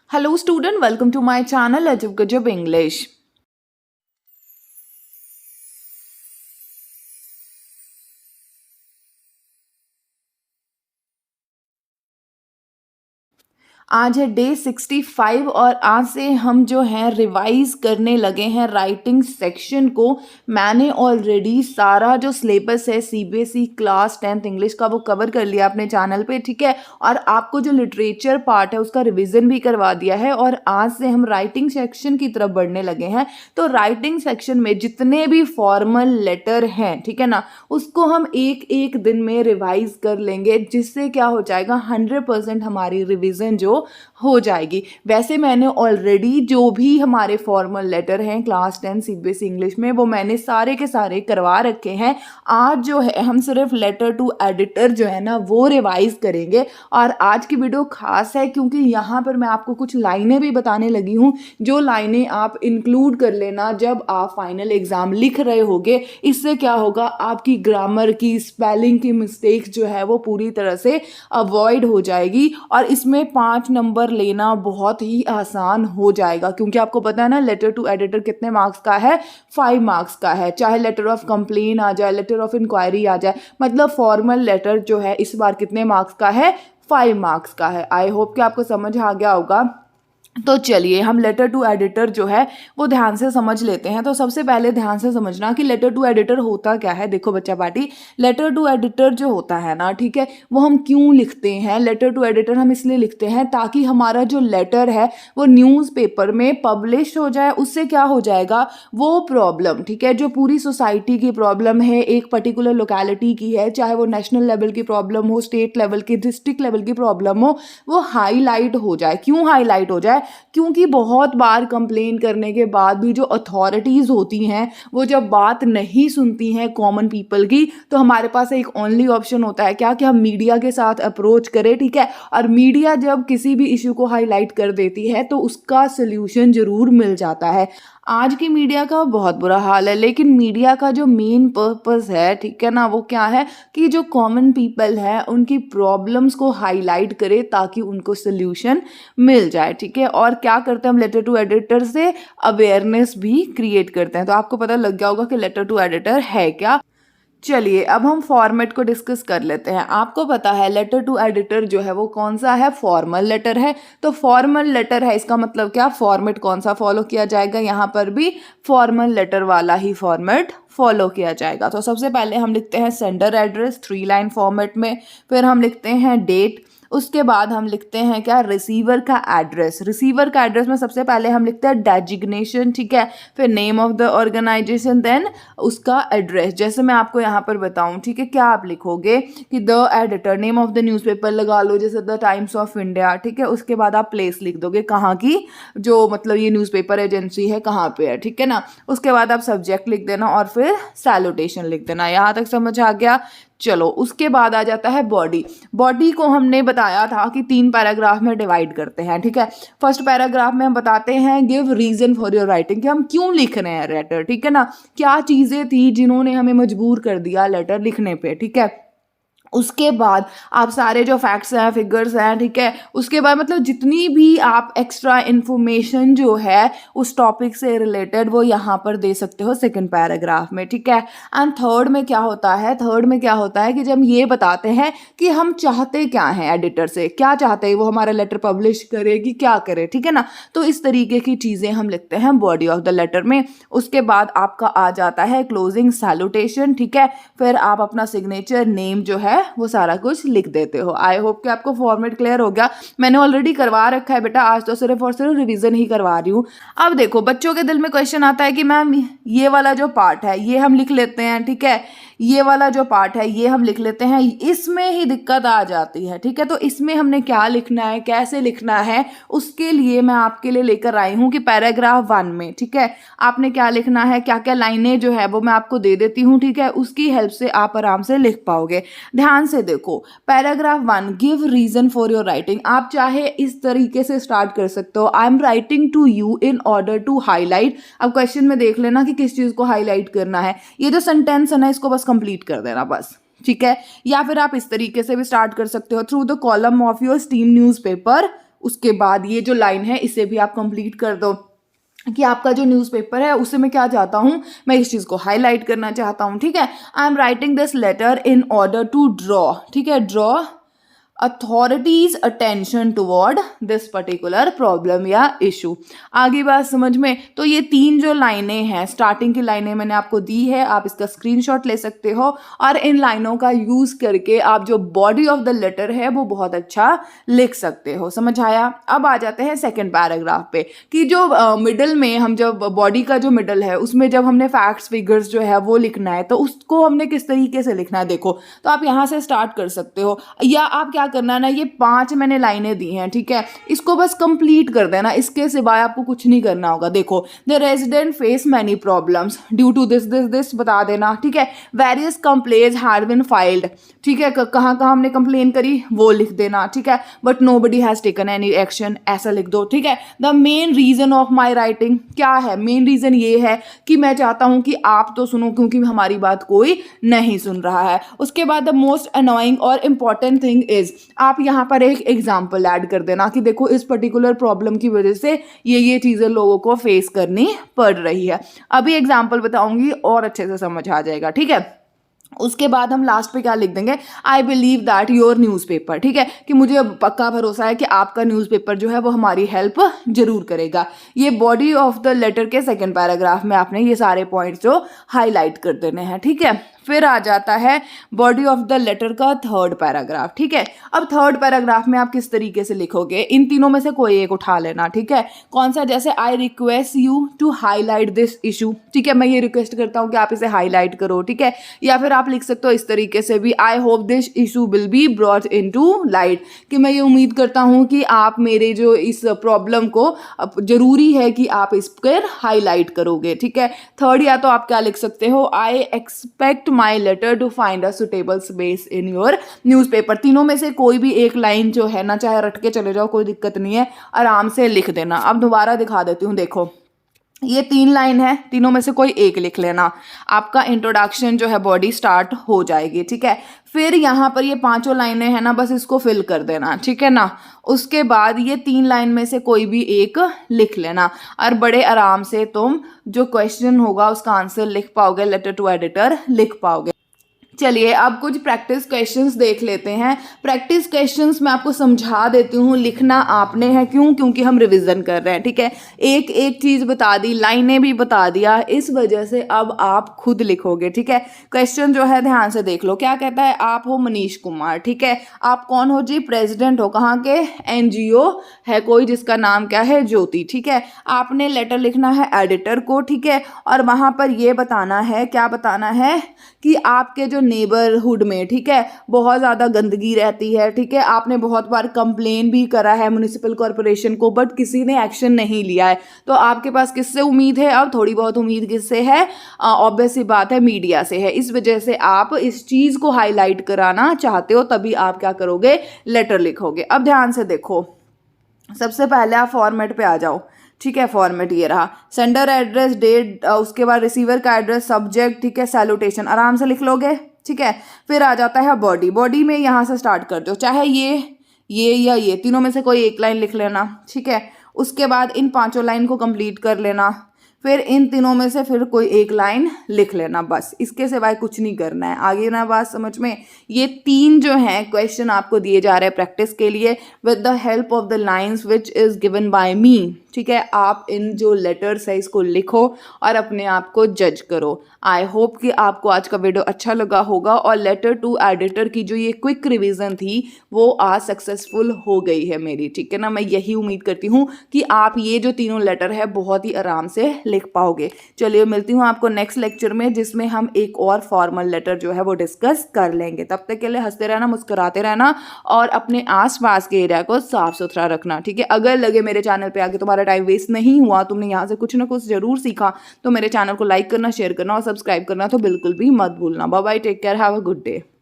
Hello student, welcome to my channel Ajib Gajab English. आज है day 65 और आज से हम जो है रिवाइज करने लगे हैं राइटिंग सेक्शन को। मैंने ऑलरेडी सारा जो सिलेबस है सीबीएसई क्लास 10th इंग्लिश का वो कवर कर लिया अपने चैनल पे, ठीक है। और आपको जो लिटरेचर पार्ट है उसका रिवीजन भी करवा दिया है और आज से हम राइटिंग सेक्शन की तरफ बढ़ने लगे हैं। तो राइटिंग सेक्शन में जितने भी फॉर्मल लेटर हैं, ठीक है ना, उसको हम एक एक दिन में रिवाइज कर लेंगे, जिससे क्या हो जाएगा 100% हमारी रिवीजन जो हो जाएगी। वैसे मैंने ऑलरेडी जो भी हमारे फॉर्मल लेटर हैं क्लास 10 सीबीएसई इंग्लिश में वो मैंने सारे के सारे करवा रखे हैं। आज जो है हम सिर्फ लेटर टू एडिटर जो है ना वो रिवाइज करेंगे। और आज की वीडियो खास है क्योंकि यहाँ पर मैं आपको कुछ लाइनें भी बताने लगी हूँ, जो लाइनें आप इंक्लूड कर लेना जब आप फाइनल एग्जाम लिख रहे होगे। इससे क्या होगा, आपकी ग्रामर की, स्पेलिंग की मिस्टेक्स जो है वो पूरी तरह से अवॉइड हो जाएगी और इसमें 5 नंबर लेना बहुत ही आसान हो जाएगा। क्योंकि आपको पता है ना लेटर टू एडिटर कितने मार्क्स का है, 5 मार्क्स का है। चाहे लेटर ऑफ कंप्लेन आ जाए, लेटर ऑफ इंक्वायरी आ जाए, मतलब फॉर्मल लेटर जो है इस बार कितने मार्क्स का है, 5 मार्क्स का है। आई होप कि आपको समझ आ गया होगा। तो चलिए हम लेटर टू एडिटर जो है वो ध्यान से समझ लेते हैं। तो सबसे पहले ध्यान से समझना कि लेटर टू एडिटर होता क्या है। देखो बच्चा पार्टी, लेटर टू एडिटर जो होता है ना, ठीक है, वो हम क्यों लिखते हैं। लेटर टू एडिटर हम इसलिए लिखते हैं ताकि हमारा जो लेटर है वो न्यूज़पेपर में पब्लिश हो जाए। उससे क्या हो जाएगा, वो प्रॉब्लम, ठीक है, जो पूरी सोसाइटी की प्रॉब्लम है, एक पर्टिकुलर लोकेलिटी की है, चाहे वो नेशनल लेवल की प्रॉब्लम हो, स्टेट लेवल की, डिस्ट्रिक्ट लेवल की प्रॉब्लम हो, वो हाईलाइट हो जाए। क्यों हाईलाइट हो जाए, क्योंकि बहुत बार कंप्लेन करने के बाद भी जो अथॉरिटीज़ होती हैं वो जब बात नहीं सुनती हैं कॉमन पीपल की, तो हमारे पास एक ओनली ऑप्शन होता है क्या, कि हम मीडिया के साथ अप्रोच करें, ठीक है। और मीडिया जब किसी भी इशू को हाईलाइट कर देती है तो उसका सोल्यूशन ज़रूर मिल जाता है। आज की मीडिया का बहुत बुरा हाल है, लेकिन मीडिया का जो मेन पर्पस है, ठीक है ना, वो क्या है कि जो कॉमन पीपल है उनकी प्रॉब्लम्स को हाईलाइट करे ताकि उनको सोल्यूशन मिल जाए, ठीक है। और क्या करते हैं हम लेटर टू एडिटर से अवेयरनेस भी क्रिएट करते हैं। तो आपको पता लग गया होगा कि लेटर टू एडिटर है क्या। चलिए अब हम फॉर्मेट को डिस्कस कर लेते हैं। आपको पता है लेटर टू एडिटर जो है वो कौन सा है, फॉर्मल लेटर है। तो फॉर्मल लेटर है, इसका मतलब क्या, फॉर्मेट कौन सा फॉलो किया जाएगा, यहाँ पर भी फॉर्मल लेटर वाला ही फॉर्मेट फॉलो किया जाएगा। तो सबसे पहले हम लिखते हैं सेंडर एड्रेस 3 लाइन फॉर्मेट में, फिर हम लिखते हैं डेट, उसके बाद हम लिखते हैं क्या, रिसीवर का एड्रेस। रिसीवर का एड्रेस में सबसे पहले हम लिखते हैं डेजिग्नेशन, ठीक है, फिर name of the organisation, then उसका एड्रेस। जैसे मैं आपको यहाँ पर बताऊँ, ठीक है, क्या आप लिखोगे कि the editor, name of the newspaper लगा लो, जैसे द टाइम्स ऑफ इंडिया, ठीक है। उसके बाद आप प्लेस लिख दोगे, कहाँ की, जो मतलब ये न्यूज़पेपर एजेंसी है कहाँ पे है, ठीक है ना। उसके बाद आप सब्जेक्ट लिख देना और फिर सैल्यूटेशन लिख देना। यहाँ तक समझ आ गया। चलो उसके बाद आ जाता है बॉडी। बॉडी को हमने बताया था कि 3 पैराग्राफ में डिवाइड करते हैं, ठीक है। फर्स्ट पैराग्राफ में हम बताते हैं give reason for your writing, कि हम क्यों लिख रहे हैं लेटर, ठीक है ना, क्या चीज़ें थी जिन्होंने हमें मजबूर कर दिया लेटर लिखने पे, ठीक है। उसके बाद आप सारे जो फैक्ट्स हैं, फिगर्स हैं, ठीक है, उसके बाद मतलब जितनी भी आप एक्स्ट्रा इन्फॉर्मेशन जो है उस टॉपिक से रिलेटेड वो यहाँ पर दे सकते हो सेकंड पैराग्राफ में, ठीक है। एंड थर्ड में क्या होता है, थर्ड में क्या होता है कि जब ये बताते हैं कि हम चाहते क्या हैं, एडिटर से क्या चाहते हैं, वो हमारा लेटर पब्लिश करेगी, क्या करे, ठीक है ना। तो इस तरीके की चीज़ें हम लिखते हैं बॉडी ऑफ द लेटर में। उसके बाद आपका आ जाता है क्लोजिंग सैल्यूटेशन, ठीक है। फिर आप अपना सिग्नेचर, नेम जो है वो सारा कुछ लिख देते हो। आई होप कि आपको फॉर्मेट क्लियर हो गया। मैंने ऑलरेडी करवा रखा है बेटा, आज तो सिर्फ और सिर्फ रिवीजन ही करवा रही हूँ। अब देखो बच्चों के दिल में क्वेश्चन आता है कि मैम ये वाला जो पार्ट है ये हम लिख लेते हैं, ठीक है, ये वाला जो पार्ट है ये हम लिख लेते हैं, इसमें ही दिक्कत आ जाती है, ठीक है। तो इसमें हमने क्या लिखना है, कैसे लिखना है, उसके लिए मैं आपके लिए लेकर आई हूँ कि पैराग्राफ 1 में, ठीक है, आपने क्या लिखना है, क्या क्या लाइनें जो है वो मैं आपको दे देती हूँ, ठीक है, उसकी हेल्प से आप आराम से लिख पाओगे। ध्यान से देखो, paragraph 1 give reason for your writing. आप चाहे इस तरीके से स्टार्ट कर सकते हो, I am writing to you in order to highlight. अब क्वेश्चन में देख लेना कि किस चीज़ को हाईलाइट करना है। ये जो सेंटेंस है ना इसको बस कंप्लीट कर देना बस, ठीक है। या फिर आप इस तरीके से भी स्टार्ट कर सकते हो, through the column of your steam newspaper उसके बाद ये जो लाइन है इसे भी आप कंप्लीट कर दो कि आपका जो न्यूज़पेपर है उससे मैं क्या चाहता हूँ, मैं इस चीज़ को हाईलाइट करना चाहता हूँ। ठीक है, I am writing this letter in order to draw, ठीक है, draw authorities attention toward this particular problem या इशू। आगे बात समझ में? तो ये 3 जो लाइनें हैं, स्टार्टिंग की लाइनें मैंने आपको दी है, आप इसका स्क्रीनशॉट ले सकते हो और इन लाइनों का यूज करके आप जो बॉडी ऑफ द लेटर है वो बहुत अच्छा लिख सकते हो। समझ आया? अब आ जाते हैं सेकेंड पैराग्राफ पे कि जो मिडल में हम जब बॉडी का जो मिडल है उसमें जब हमने फैक्ट्स फिगर्स जो है वो लिखना है तो उसको हमने किस तरीके से लिखना है। देखो, तो आप यहाँ से स्टार्ट कर सकते हो या आप क्या करना ना, ये 5 मैंने लाइनें दी हैं, ठीक है, इसको बस कंप्लीट कर देना, इसके सिवाय आपको कुछ नहीं करना होगा। देखो, the resident face many problems due to this this this बता देना, ठीक है, various complaints had been filed, ठीक है, कहाँ कहाँ हमने कंप्लेन करी वो लिख देना, ठीक है, but nobody has taken any action, ऐसा लिख दो। ठीक है, the main reason of my writing क्या है? मेन रीजन ये है कि मैं चाहता हूं कि आप तो सुनो क्योंकि हमारी बात कोई नहीं सुन रहा है। उसके बाद द मोस्ट अनोइंग और इम्पॉर्टेंट थिंग इज, आप यहाँ पर एक एग्जाम्पल ऐड कर देना कि देखो इस पर्टिकुलर प्रॉब्लम की वजह से ये चीज़ें लोगों को फेस करनी पड़ रही है। अभी एग्जाम्पल बताऊंगी और अच्छे से समझ आ जाएगा। ठीक है, उसके बाद हम लास्ट पे क्या लिख देंगे, I believe that your newspaper, ठीक है, कि मुझे पक्का भरोसा है कि आपका न्यूज़पेपर जो है वो हमारी हेल्प जरूर करेगा। ये बॉडी ऑफ द लेटर के सेकंड पैराग्राफ में आपने ये सारे पॉइंट्स जो हाईलाइट कर देने हैं। ठीक है, फिर आ जाता है बॉडी ऑफ द लेटर का थर्ड पैराग्राफ। ठीक है, अब थर्ड पैराग्राफ में आप किस तरीके से लिखोगे, इन तीनों में से कोई एक उठा लेना। ठीक है, कौन सा? जैसे I request you to highlight this issue, ठीक है, मैं ये रिक्वेस्ट करता हूँ कि आप इसे हाईलाइट करो। ठीक है, या फिर आप लिख सकते हो इस तरीके से भी, I hope this issue will be brought into light, कि मैं ये उम्मीद करता हूँ कि आप मेरे जो इस प्रॉब्लम को, जरूरी है कि आप इस पर हाईलाइट करोगे। ठीक है, थर्ड या तो आप क्या लिख सकते हो, I expect my letter to find a suitable space in your newspaper. तीनों में से कोई भी एक लाइन जो है ना, चाहे रट के चले जाओ कोई दिक्कत नहीं है, आराम से लिख देना। अब दोबारा दिखा देती हूँ, देखो ये 3 लाइन है, तीनों में से कोई एक लिख लेना, आपका इंट्रोडक्शन जो है बॉडी स्टार्ट हो जाएगी। ठीक है, फिर यहाँ पर ये 5 लाइनें हैं ना, बस इसको फिल कर देना। ठीक है ना, उसके बाद ये 3 लाइन में से कोई भी एक लिख लेना और बड़े आराम से तुम जो क्वेश्चन होगा उसका आंसर लिख पाओगे, लेटर टू एडिटर लिख पाओगे। चलिए अब कुछ प्रैक्टिस क्वेश्चंस देख लेते हैं। प्रैक्टिस क्वेश्चंस मैं आपको समझा देती हूँ, लिखना आपने है, क्यों? क्योंकि हम रिवीजन कर रहे हैं। ठीक है, एक एक चीज़ बता दी, लाइनें भी बता दिया, इस वजह से अब आप खुद लिखोगे। ठीक है, क्वेश्चन जो है ध्यान से देख लो, क्या कहता है, आप हो मनीष कुमार, ठीक है, आप कौन हो जी? प्रेसिडेंट हो, कहाँ के? NGO है कोई जिसका नाम क्या है? ज्योति। ठीक है, आपने लेटर लिखना है एडिटर को, ठीक है, और वहाँ पर ये बताना है, क्या बताना है कि आपके जो नेबरहुड में, ठीक है, बहुत ज़्यादा गंदगी रहती है। ठीक है, आपने बहुत बार कंप्लेन भी करा है म्युनिसिपल कॉरपोरेशन को, बट किसी ने एक्शन नहीं लिया है। तो आपके पास किससे उम्मीद है? अब थोड़ी बहुत उम्मीद किससे है? ऑब्वियस सी बात है, मीडिया से है। इस वजह से आप इस चीज़ को हाईलाइट कराना चाहते हो, तभी आप क्या करोगे? लेटर लिखोगे। अब ध्यान से देखो, सबसे पहले आप फॉर्मेट पे आ जाओ। ठीक है, फॉर्मेट ये रहा, सेंडर एड्रेस, डेट, उसके बाद रिसीवर का एड्रेस, सब्जेक्ट, ठीक है, सैल्यूटेशन, आराम से लिख लोगे। ठीक है, फिर आ जाता है बॉडी। बॉडी में यहाँ से स्टार्ट कर दो, चाहे ये या ये, तीनों में से कोई एक लाइन लिख लेना। ठीक है, उसके बाद इन 5 लाइन को कंप्लीट कर लेना, फिर इन तीनों में से फिर कोई एक लाइन लिख लेना, बस इसके सिवाय कुछ नहीं करना है। आगे ना बात समझ में? ये 3 जो हैं क्वेश्चन आपको दिए जा रहे हैं प्रैक्टिस के लिए, with the help of the lines which is given by me. ठीक है, आप इन जो लेटर्स है इसको लिखो और अपने आप को जज करो। आई होप कि आपको आज का वीडियो अच्छा लगा होगा और लेटर टू एडिटर की जो ये क्विक रिवीजन थी वो आज सक्सेसफुल हो गई है मेरी। ठीक है ना, मैं यही उम्मीद करती हूँ कि आप ये जो तीनों लेटर है बहुत ही आराम से लिख पाओगे। चलिए मिलती हूँ आपको नेक्स्ट लेक्चर में, जिसमें हम एक और फॉर्मल लेटर जो है वो डिस्कस कर लेंगे। तब तक के लिए हंसते रहना, मुस्कुराते रहना और अपने आसपास के एरिया को साफ सुथरा रखना। ठीक है, अगर लगे मेरे चैनल पे आके तुम्हारा टाइम वेस्ट नहीं हुआ, तुमने यहाँ से कुछ ना कुछ जरूर सीखा, तो मेरे चैनल को लाइक करना, शेयर करना और सब्सक्राइब करना तो बिल्कुल भी मत भूलना। Bye bye, take care, have a good day.